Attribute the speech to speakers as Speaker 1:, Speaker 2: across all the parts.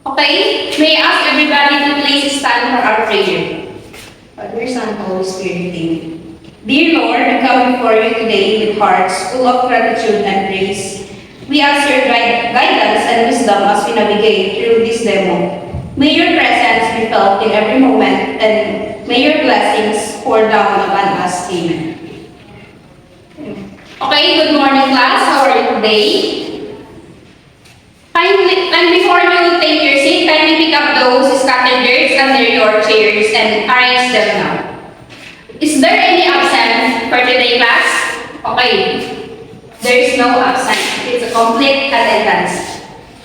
Speaker 1: Okay? May I ask everybody to please stand for our prayer. Father, Son, Holy Spirit, Amen. Dear Lord, we come before you today with hearts full of gratitude and praise. We ask your guidance and wisdom as we navigate through this demo. May your presence be felt in every moment, and may your blessings pour down upon us. Amen. Okay, good morning class. How are you today? And before you take your seat, kindly pick up those scattered dirts under your chairs and arrange them now. Is there any absent for today, class? Okay, there is no absent. It's a complete attendance.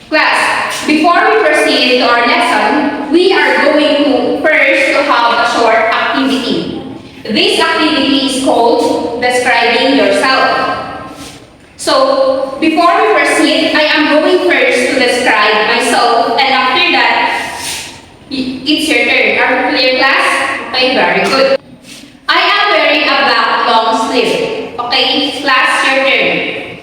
Speaker 1: Class, before we proceed to our lesson, we are going to first to have a short activity. This activity is called describing yourself. So, before we proceed, I am going first to describe myself, and after that, it's your turn. Are you clear, class? Okay, very good. I am wearing a black long sleeve. Okay, class, your turn.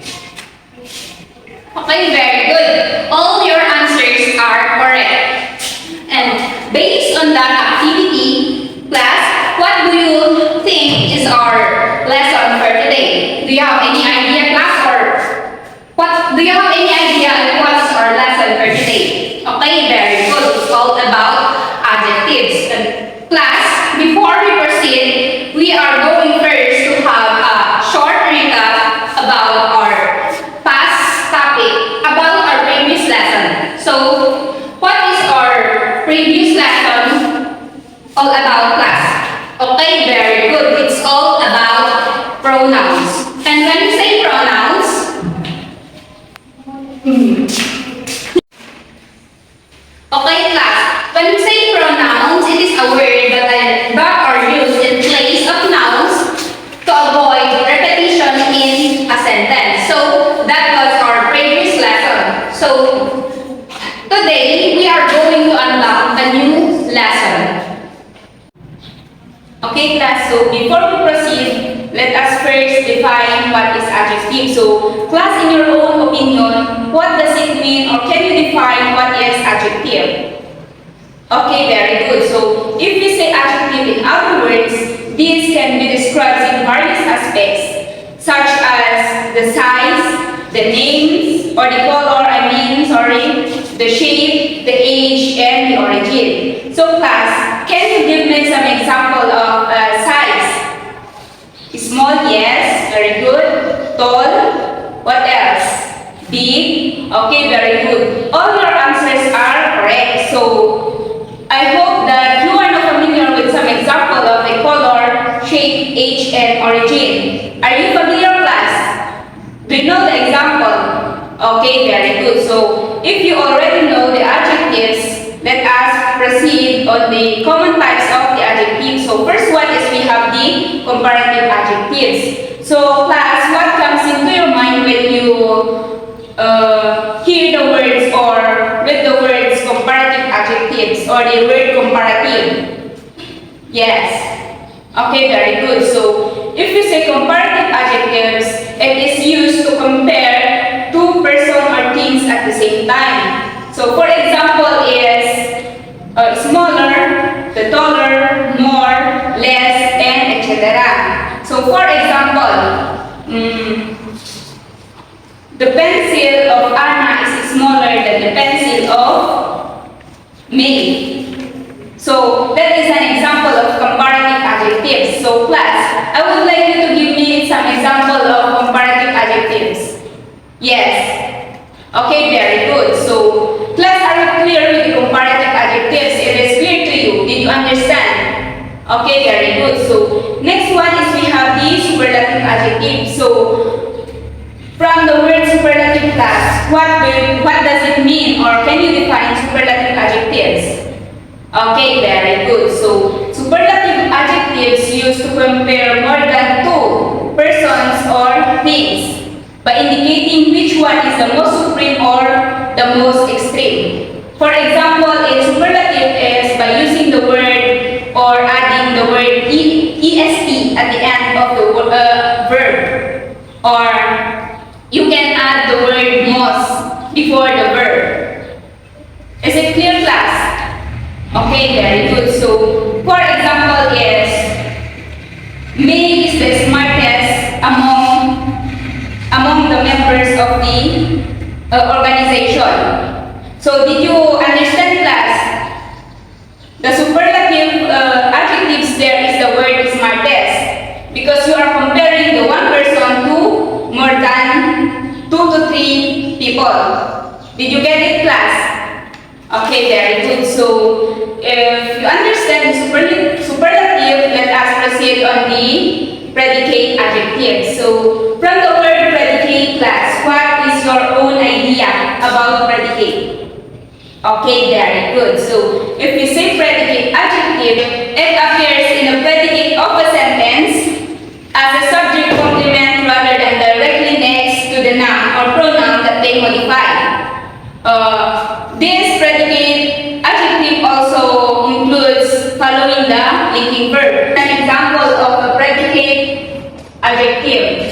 Speaker 1: Okay, very good. All your answers are correct. And based on that activity, class, what do you think is our lesson for today? Do you have any idea, class? Do you have any idea what's our lesson for today? Okay, very good. It's all about adjectives. And class, before we proceed, we are going first to have a short recap about our past topic, about our previous lesson. So, what is our previous lesson all about, class? Okay, very good. It's all about pronouns. And when you say pronouns, okay, class. When we say pronouns, it is a word that are used in place of nouns to avoid repetition in a sentence. So that was our previous lesson. So today we are going to unlock a new lesson. Okay, class. So before we proceed, let us first define what is adjective. So, class, in your own opinion, what does it mean, or can you define what is adjective? Okay, very good. So, if we say adjective, in other words, these can be described in various aspects, such as the size, the names, or the color, the shape, the age, and the origin. So, class, can you give me some example of size? Small, yes, very good. Tall, what else? Big, okay, very good. All your answers are correct. So, I hope that you are not familiar with some example of the color, shape, age, and origin. Are you familiar, class? Do you know the example? Okay, very good. So, if you already know the adjectives, let us proceed on the common types of the adjectives. So first one is we have the comparative adjectives. So class, what comes into your mind when you hear the words or read the words comparative adjectives or the word comparative? Yes. Okay, very good. So if you say comparative adjectives, it is used to compare two persons or things at the same time. So for example is smaller, the taller, more, less, and etc. So for example, the pencil of Anna is smaller than the pencil of May. So that is an example of comparative adjectives. So class, I would like you to give me some example of comparative adjectives. Yes. Okay, very good. So, class, are you clear with the comparative adjectives? It is clear to you. Did you understand? Okay, very good. So, next one is we have the superlative adjective. So, from the word superlative, class, what does it mean, or can you define superlative adjectives? Okay, very good. So, superlative adjectives used to compare more than two persons or things, by indicating which one is the most supreme or the most extreme. For example, in superlative is by using the word or adding the word est at the end of the verb. Or you can add the word most before the verb. Is it clear, Okay, very good. So, for example is, May is the smartest among the members of the organization. So, did you understand, class? The superlative adjectives there is the word smartest, because you are comparing the one person to more than 2 to 3 people. Did you get it, class? Okay, very good. So, if you understand the superlative, let us proceed on the predicate adjective. So, from the word predicate, class, what is your own idea about predicate? Okay, very good. So, if we say predicate adjective, it appears in the predicate of a sentence as a subject complement rather than directly next to the noun or pronoun that they modify. This predicate adjective also includes following the linking verb. An example of a predicate adjective.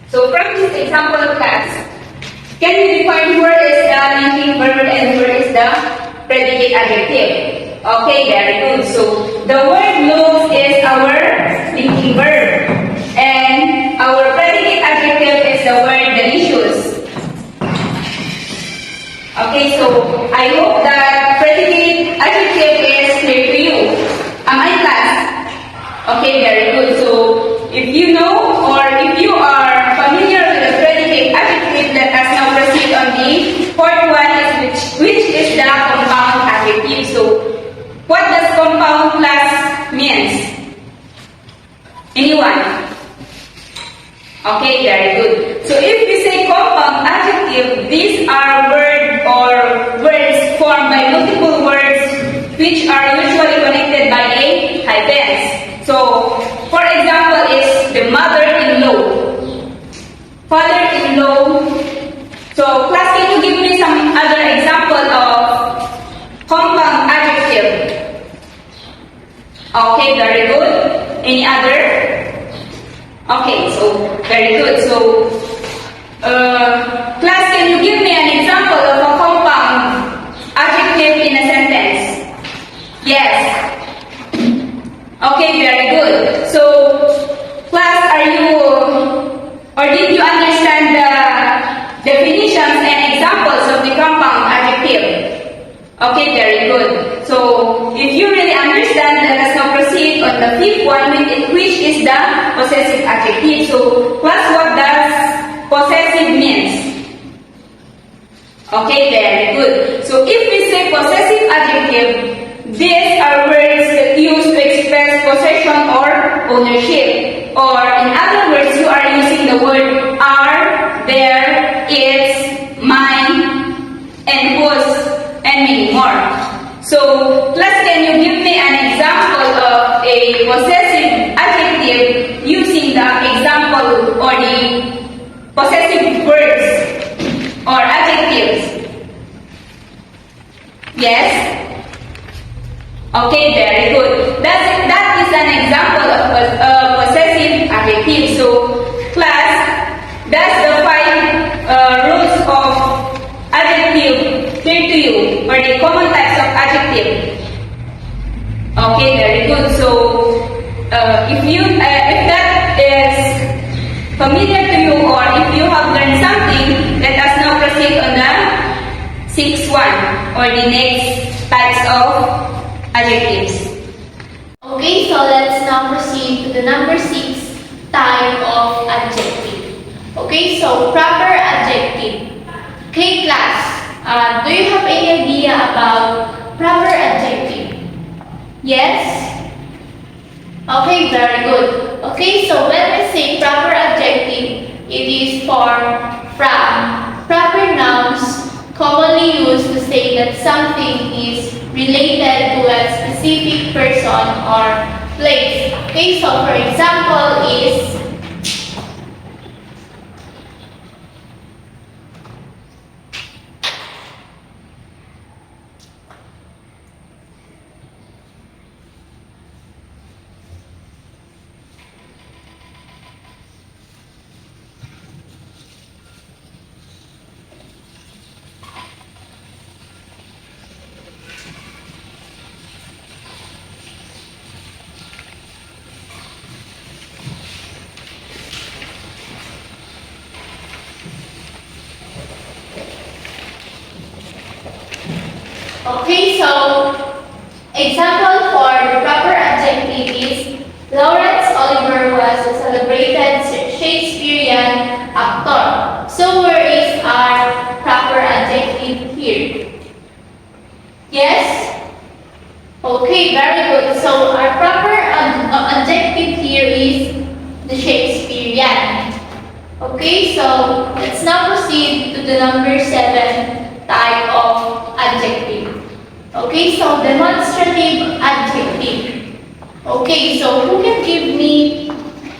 Speaker 1: So from this example, class, can you define where is the linking verb and where is the predicate adjective? Okay, very good. So the word knows is our linking verb, and our predicate adjective is the word delicious. Okay, so I hope that predicate adjective is clear to you. Am I, class? Okay, very good. So if you know or if you are familiar with the predicate adjective, let us now proceed on the fourth one, which is the compound adjective. So, what does compound, class, means? Anyone? Okay, very good. So, if we say compound adjective, these are words formed by multiple words which are usually connected by a hyphens. So, for example, is the mother-in-law, father-in-law. So, class, can you give me some other example of compound adjective? Okay, very good. Any other? Okay, so very good. So, class, can you give me an example of a compound adjective in a sentence? Yes. Okay, very good. So, class, did you understand the definitions and examples of the compound adjective? Okay, very good. So, if you really understand, let us now proceed on the fifth one, which is the possessive adjective. So, class, what does possessive means? Okay, very good. So, if we say possessive adjective, these are words that used to express possession or ownership. Or in other words, you are using the word are, there, is, mine, and whose, and many more. So, class, can you give me an example of a possessive adjective using the example or the possessive words or adjectives? Yes? Okay, very good. That is an example of a possessive adjective. So, class, that's the 5 rules of adjective clear to you, or the common types of adjective. Okay, very good. So, if that is familiar to you, or if you have learned something, let us now proceed on the 6th one, or the next types of adjectives.
Speaker 2: Okay, so let's now proceed to the number 6 type of adjective. Okay, so proper adjective. Okay, class, do you have any idea about proper adjective? Yes? Okay, very good. Okay, so when we say proper adjective, it is formed from proper nouns commonly used to say that something is related to a specific person or place. Okay, so for example is Okay, so example for the proper adjective is Lawrence Oliver was a celebrated Shakespearean actor. So where is our proper adjective here? Yes? Okay, very good. So our proper adjective here is the Shakespearean. Okay, so let's now proceed to the number 7 type of adjective. Okay, so demonstrative adjective. Okay, so who can give me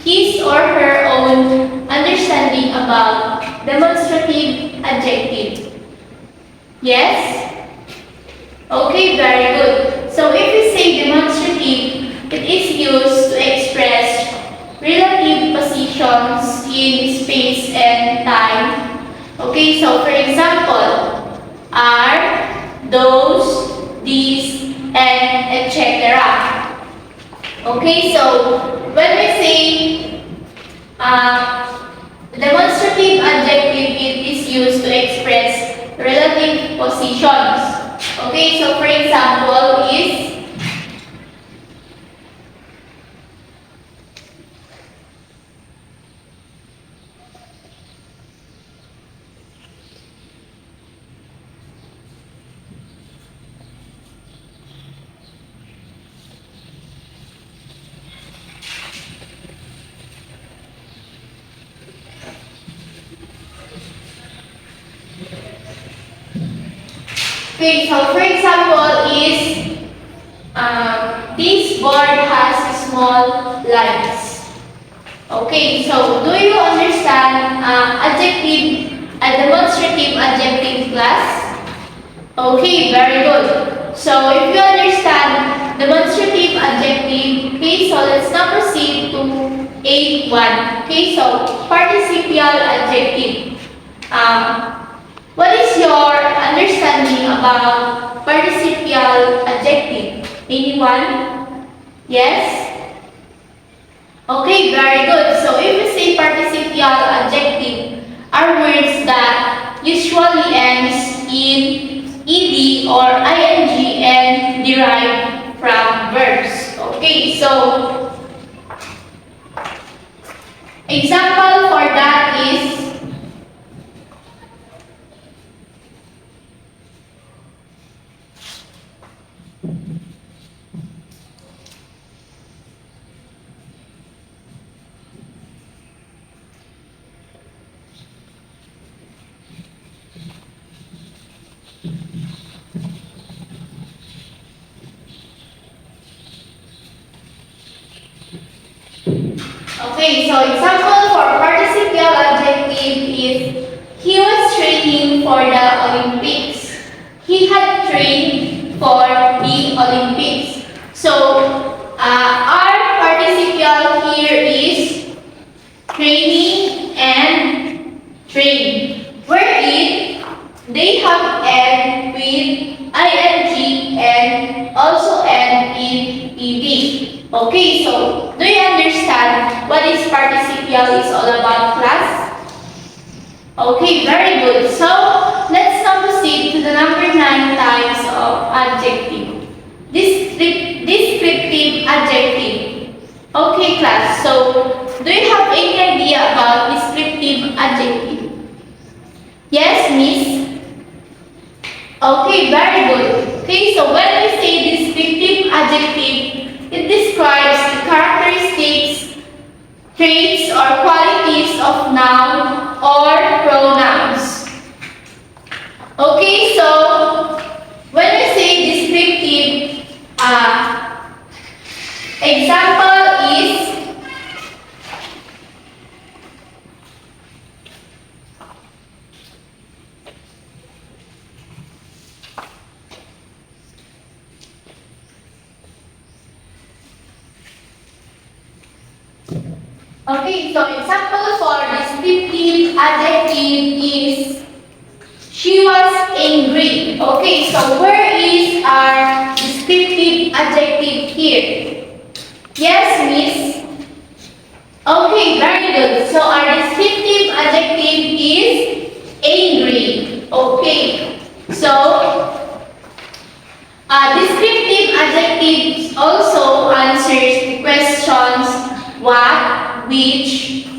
Speaker 2: his or her own understanding about demonstrative adjective? Yes? Okay, very good. So if we say demonstrative, it is used to express relative positions in space and time. Okay, so for example, are, those, these, and etc. Okay, so when we say demonstrative adjective, it is used to express relative positions. Okay, so for example is okay, so for example is this board has small lines. Okay, so do you understand a demonstrative adjective class? Okay, very good. So if you understand demonstrative adjective, okay, so let's now proceed to 8.1. Okay, so participial adjective. What is your understanding about participial adjective? Anyone? Yes? Okay, very good. So if we say participial adjective are words that usually ends in ed or ing and derive from verbs. Okay, so example for that is okay, so example for participial adjective is he was training for the Olympics. He had trained for the Olympics. So our participial here is training and train. Wherein they have end with ing and also end in ed. Okay, so do you understand what is participial is all about, class? Okay, very good. So let's now proceed to the number 9 types of adjective. Descriptive adjective. Okay, class. So do you have any idea about descriptive adjective? Yes, miss? Okay, very good. Okay, so when we say descriptive adjective, it describes the characteristics, traits, or qualities of noun or pronouns. Okay, so when we say descriptive, example is okay, so example for descriptive adjective is she was angry. Okay, so where is our descriptive adjective here? Yes, miss? Okay, very good. So our descriptive adjective is angry. Okay, so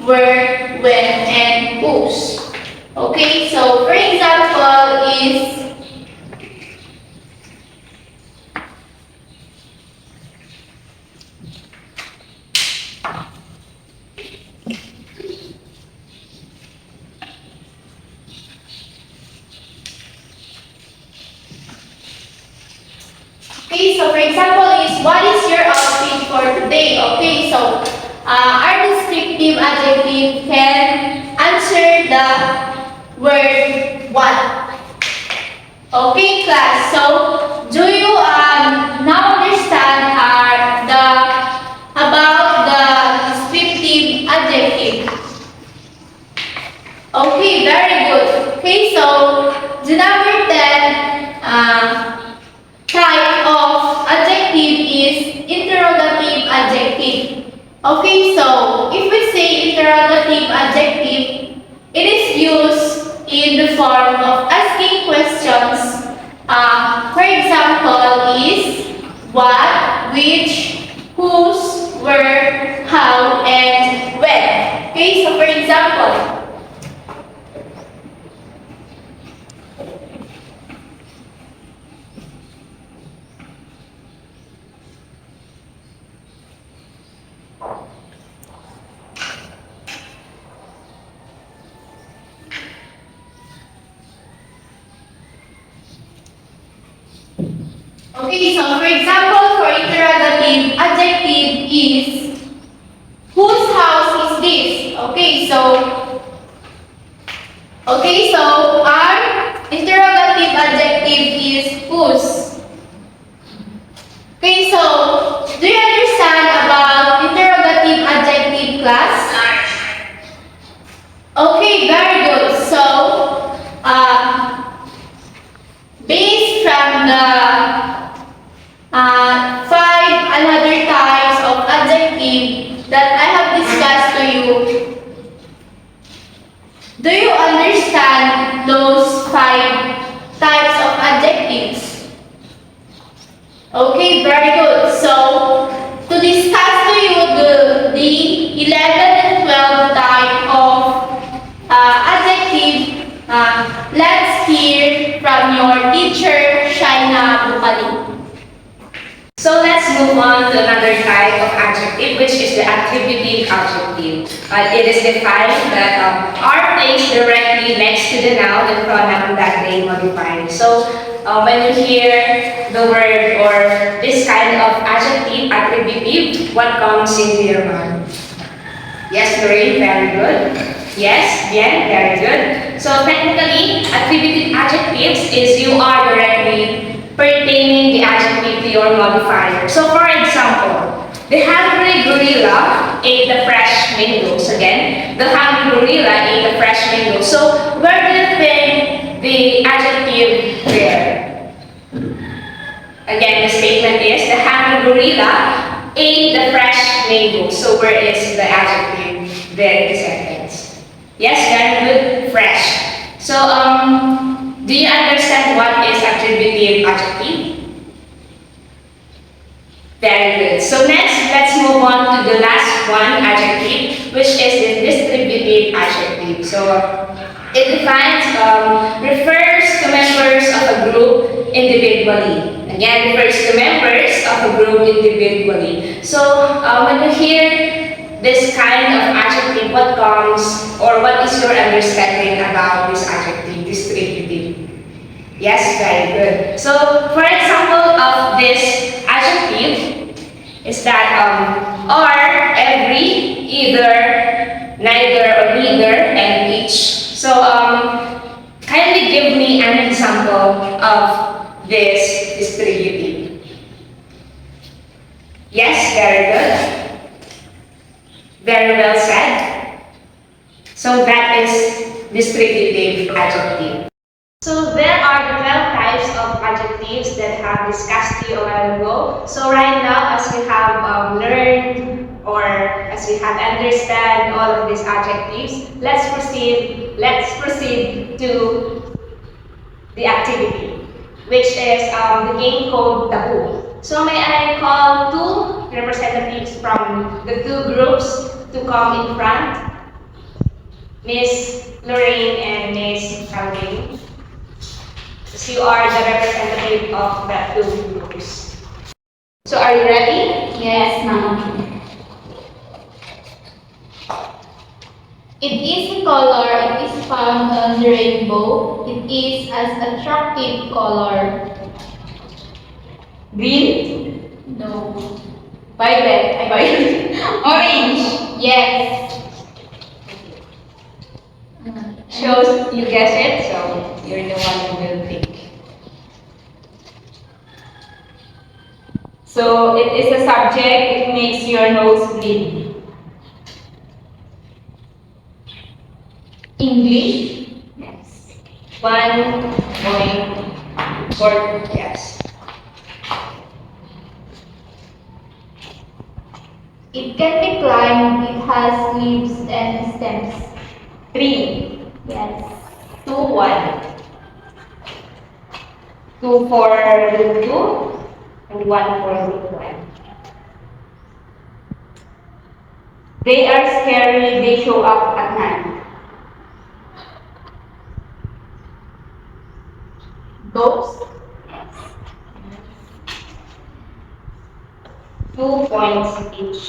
Speaker 2: where, when, and whose. Okay, so for example is okay, so for example is what is your outfit for today? Okay, so our descriptive adjective can answer the word what. Okay, class. So do you now understand about the descriptive adjective? Okay, very good. Okay, so the number 10 type of adjective is interrogative adjective. Okay, so if we say interrogative adjective, it is used in the form of asking questions. For example, is what, which, whose, where, how, and when. Okay, so for example, okay, so for example, for interrogative adjective is whose house is this? Okay, so our interrogative adjective is whose. Okay, so do you understand about interrogative adjective, class? Okay, very good. So, based from the five another types of adjective that I have discussed to you, do you understand those five types of adjectives? Okay, very good. So, to discuss to you the 11 and 12 type of adjective, let's hear from your teacher, Shaina Bukali.
Speaker 1: So let's move on to another type of adjective, which is the attributive adjective. It is defined that are placed directly next to the noun and pronoun that they modify. So when you hear the word or this kind of adjective, attributive, what comes into your mind? Yes, Lorraine, very good. Yes, bien, very good. So technically, attributive adjectives is you are directly pertaining the adjective to your modifier. So for example, the hungry gorilla ate the fresh mangoes. Again, the hungry gorilla ate the fresh mangoes. So where do you think the adjective there? Again, the statement is the hungry gorilla ate the fresh mangoes. So where is the adjective there in the sentence? Yes, very good, fresh. So do you understand what is attributive adjective? Very good. So next, let's move on to the last one, adjective, which is the distributive adjective. So it defines, refers to members of a group individually. Again, refers to members of a group individually. So when you hear this kind of adjective, what comes or what is your understanding about this adjective, distributive? Yes, very good. So, for example of this adjective is that are, every, either, neither or neither, and each. So, kindly give me an example of this distributive. Yes, very good. Very well said. So that is distributive adjective. So there are the 12 types of adjectives that I have discussed to you a while ago. So right now, as we have learned or as we have understand all of these adjectives, let's proceed to the activity, which is the game called the Who. So may I call two representatives from the two groups to come in front?
Speaker 3: Miss Lorraine and Miss Calvin. So you are the representative of the two groups. So are you ready?
Speaker 2: Yes, ma'am. It is a color, it is found on the rainbow. It is as attractive color.
Speaker 1: Green?
Speaker 2: No.
Speaker 1: Violet? Ay, violet. Orange?
Speaker 2: Yes.
Speaker 1: Shows you guess it, so you're the one who will pick. So it is a subject, it makes your nose bleed.
Speaker 2: English.
Speaker 1: Yes. 1 point for yes.
Speaker 2: It can be climbed. It has leaves and stems.
Speaker 1: 3,
Speaker 2: Yes.
Speaker 1: 2, 1. 2 for group 2 and 1 for group 1. They are scary, they show up at night.
Speaker 2: Ghost.
Speaker 1: 2 points each.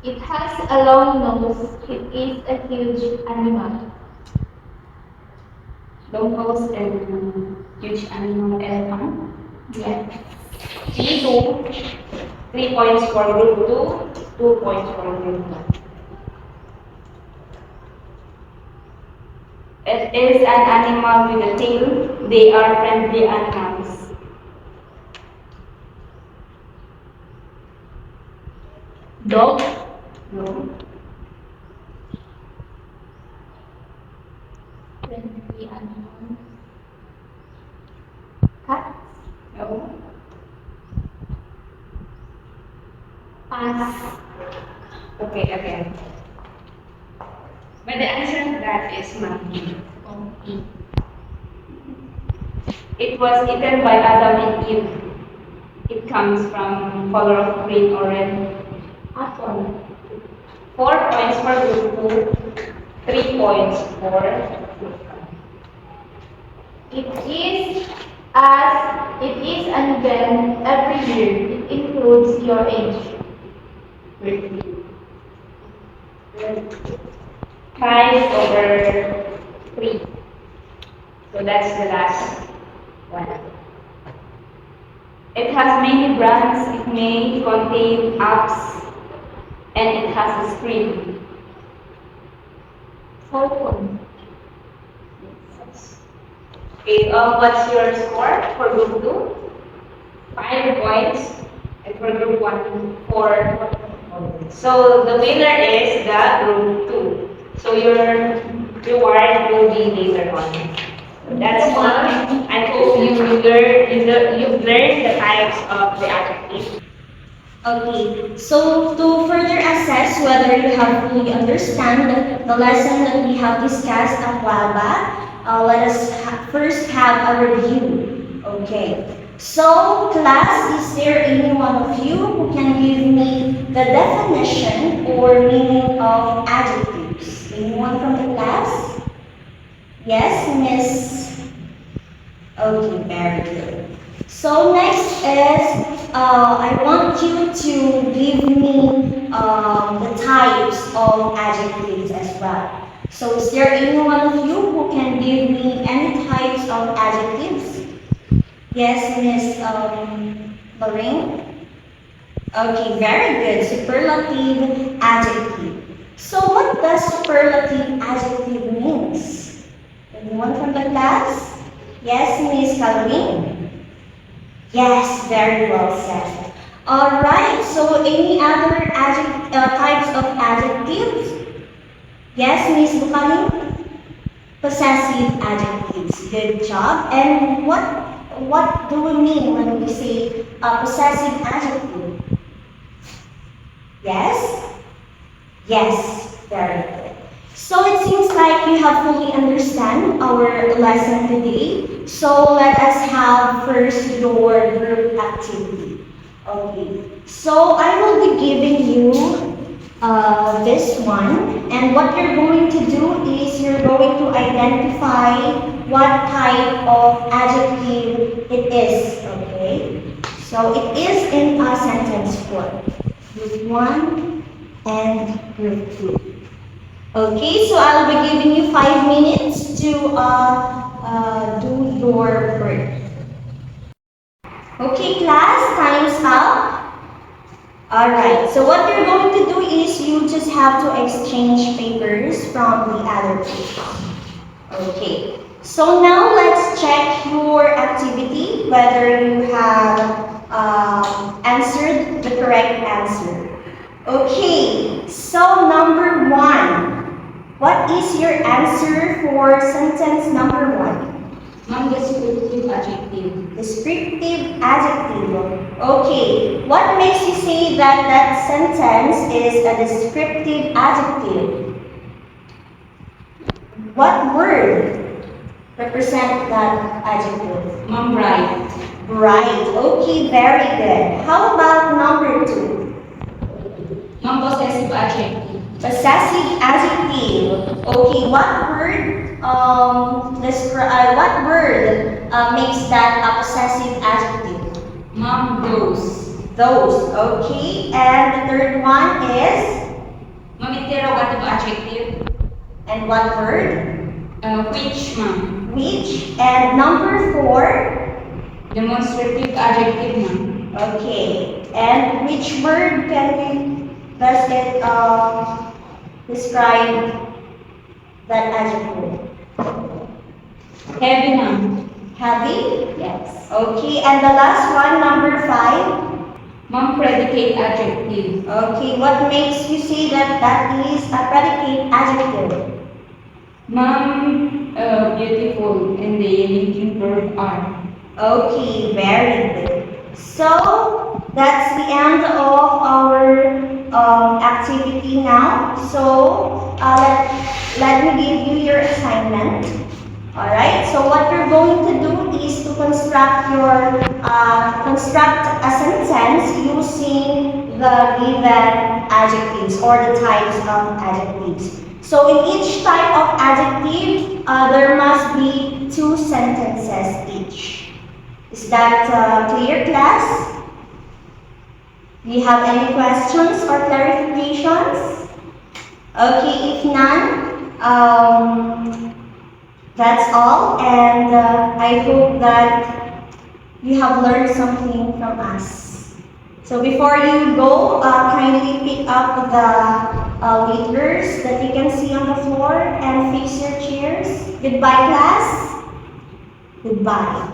Speaker 2: It has a long nose. It is a huge animal.
Speaker 1: Long nose and huge animal elephant.
Speaker 2: Yes.
Speaker 1: 3 points for group 2, 2 points for group 1. It is an animal with a tail. They are friendly animals.
Speaker 2: Dog.
Speaker 1: No.
Speaker 2: Friendly animal. Cat.
Speaker 1: No.
Speaker 2: Pass.
Speaker 1: Okay, again. But the answer to that is monkey.
Speaker 2: Monkey.
Speaker 1: It was eaten by Adam and Eve. It comes from color of green or red.
Speaker 2: Apple.
Speaker 1: 4 points for group 2, 3 points for group 1.
Speaker 2: It is an event every year. It includes your age.
Speaker 1: 5 over 3. So that's the last one. It has many brands. It may contain apps and it has a screen.
Speaker 2: 4 points.
Speaker 1: Okay, what's your score for group 2? 5 points. And for group 1, 4. So the winner is the group 2. So your reward will be later on. So that's all. I hope you've learned the types of the adjective.
Speaker 4: Okay, so to further assess whether you have fully understand the lesson that we have discussed a while back, let us first have a review. Okay, so class, is there any one of you who can give me the definition or meaning of adjectives? Anyone from the class? Yes, Miss? Okay, very good. So next is, I want you to give me the types of adjectives as well. So is there any one of you who can give me any types of adjectives? Yes, Miss Lorraine? Okay, very good. Superlative adjective. So what does superlative adjective means? Anyone from the class? Yes, Miss Calvin? Yes, very well said. Alright, so any other types of adjectives? Yes, Miss Bukaling? Possessive adjectives. Good job. And what do we mean when we say possessive adjective? Yes? Yes, very good. So it seems like you have fully understand our lesson today. So let us have first your group activity. Okay. So I will be giving you this one. And what you're going to do is you're going to identify what type of adjective it is, okay? So it is in a sentence form. Group 1 and group 2. Okay, so I'll be giving you 5 minutes to do your work. Okay, class, time's up. Alright, so what you're going to do is you just have to exchange papers from the other people. Okay, so now let's check your activity, whether you have answered the correct answer. Okay, so number 1. What is your answer for sentence number 1?
Speaker 1: Ma'am, descriptive adjective.
Speaker 4: Descriptive adjective. Okay, what makes you say that that sentence is a descriptive adjective? What word represent that adjective?
Speaker 1: Ma'am, bright.
Speaker 4: Bright. Okay, very good. How about number 2?
Speaker 1: Ma'am, possessive adjective.
Speaker 4: Possessive adjective. Okay, what word makes that a possessive adjective?
Speaker 1: Ma'am, those.
Speaker 4: Those. Okay, and the third one is,
Speaker 1: Ma'am, interrogative adjective.
Speaker 4: and what word?
Speaker 1: Which, ma'am?
Speaker 4: Which. And number 4.
Speaker 1: Demonstrative adjective, ma'am.
Speaker 4: Okay, and which word does it describe that adjective?
Speaker 1: Heavy, ma'am.
Speaker 4: Heavy?
Speaker 1: Yes.
Speaker 4: Okay, and the last one, number 5.
Speaker 1: Ma'am, predicate adjective.
Speaker 4: Okay, what makes you say that that is a predicate adjective?
Speaker 1: Ma'am, beautiful and the linking verb are.
Speaker 4: Okay, very good. So, that's the end of our activity now. So, let me give you your assignment. Alright, so what you're going to do is to construct a sentence using the given adjectives or the types of adjectives. So in each type of adjective, there must be 2 sentences each. Is that clear, class? Do you have any questions or clarifications? Okay, if none, that's all, and I hope that you have learned something from us. So before you go, kindly pick up the letters that you can see on the floor and fix your chairs. Goodbye, class. Goodbye.